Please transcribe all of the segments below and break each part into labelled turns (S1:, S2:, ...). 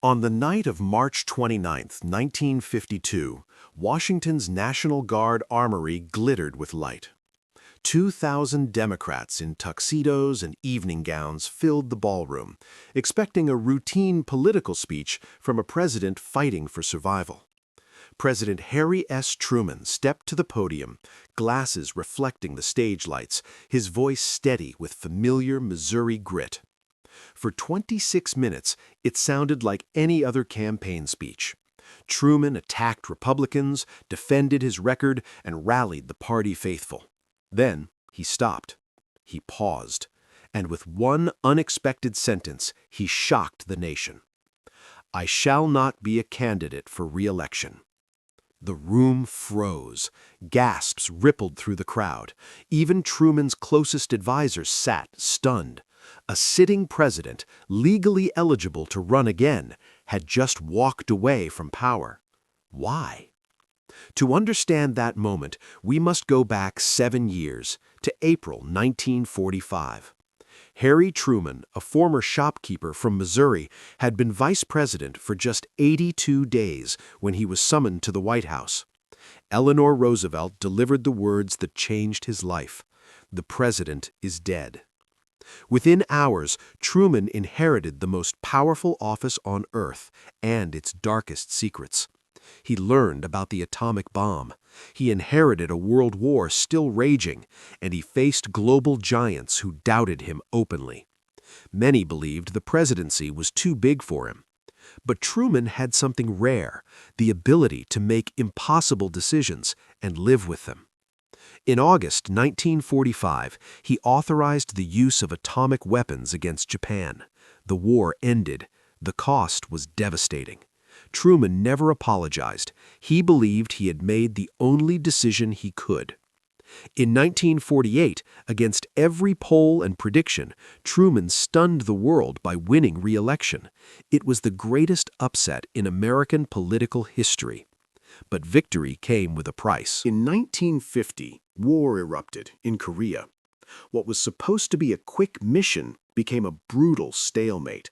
S1: On the night of March 29, 1952, Washington's National Guard armory glittered with light. 2,000 Democrats in tuxedos and evening gowns filled the ballroom, expecting a routine political speech from a president fighting for survival. President Harry S. Truman stepped to the podium, glasses reflecting the stage lights, his voice steady with familiar Missouri grit. For 26 minutes, it sounded like any other campaign speech. Truman attacked Republicans, defended his record, and rallied the party faithful. Then he stopped. He paused. And with one unexpected sentence, he shocked the nation. "I shall not be a candidate for re-election." The room froze. Gasps rippled through the crowd. Even Truman's closest advisors sat, stunned. A sitting president, legally eligible to run again, had just walked away from power. Why? To understand that moment, we must go back 7 years, to April 1945. Harry Truman, a former shopkeeper from Missouri, had been vice president for just 82 days when he was summoned to the White House. Eleanor Roosevelt delivered the words that changed his life. "The president is dead." Within hours, Truman inherited the most powerful office on Earth and its darkest secrets. He learned about the atomic bomb. He inherited a world war still raging, and he faced global giants who doubted him openly. Many believed the presidency was too big for him. But Truman had something rare, the ability to make impossible decisions and live with them. In August 1945, he authorized the use of atomic weapons against Japan. The war ended. The cost was devastating. Truman never apologized. He believed he had made the only decision he could. In 1948, against every poll and prediction, Truman stunned the world by winning re-election. It was the greatest upset in American political history. But victory came with a price.
S2: In 1950, war erupted in Korea. What was supposed to be a quick mission became a brutal stalemate.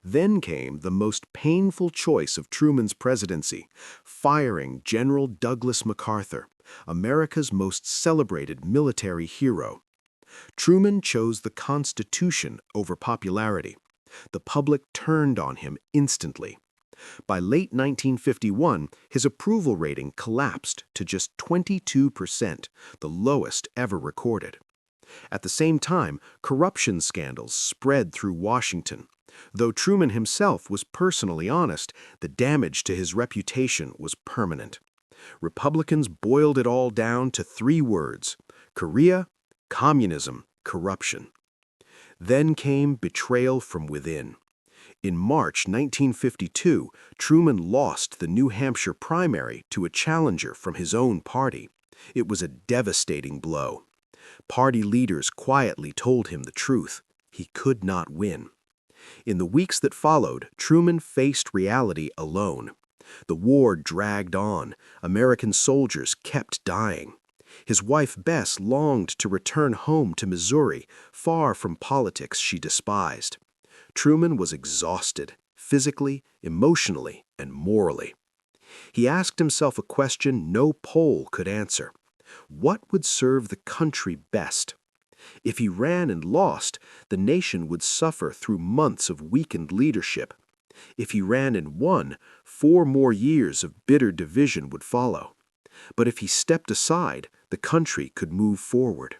S2: Then came the most painful choice of Truman's presidency, firing General Douglas MacArthur, America's most celebrated military hero. Truman chose the Constitution over popularity. The public turned on him instantly. By late 1951, his approval rating collapsed to just 22%, the lowest ever recorded. At the same time, corruption scandals spread through Washington. Though Truman himself was personally honest, the damage to his reputation was permanent. Republicans boiled it all down to 3 words: Korea, communism, corruption. Then came betrayal from within. In March 1952, Truman lost the New Hampshire primary to a challenger from his own party. It was a devastating blow. Party leaders quietly told him the truth. He could not win. In the weeks that followed, Truman faced reality alone. The war dragged on. American soldiers kept dying. His wife Bess longed to return home to Missouri, far from politics she despised. Truman was exhausted, physically, emotionally, and morally. He asked himself a question no poll could answer. What would serve the country best? If he ran and lost, the nation would suffer through months of weakened leadership. If he ran and won, 4 more years of bitter division would follow. But if he stepped aside, the country could move forward.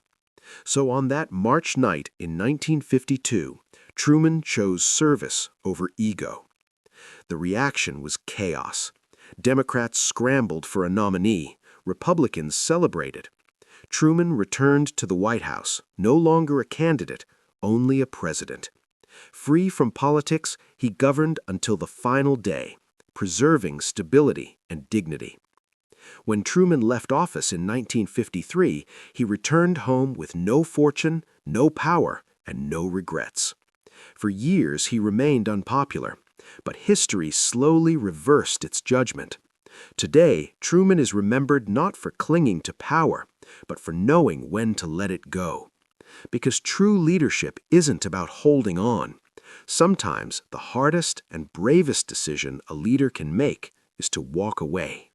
S2: So on that March night in 1952, Truman chose service over ego. The reaction was chaos. Democrats scrambled for a nominee. Republicans celebrated. Truman returned to the White House, no longer a candidate, only a president. Free from politics, he governed until the final day, preserving stability and dignity. When Truman left office in 1953, he returned home with no fortune, no power, and no regrets. For years, he remained unpopular, but history slowly reversed its judgment. Today, Truman is remembered not for clinging to power, but for knowing when to let it go. Because true leadership isn't about holding on. Sometimes the hardest and bravest decision a leader can make is to walk away.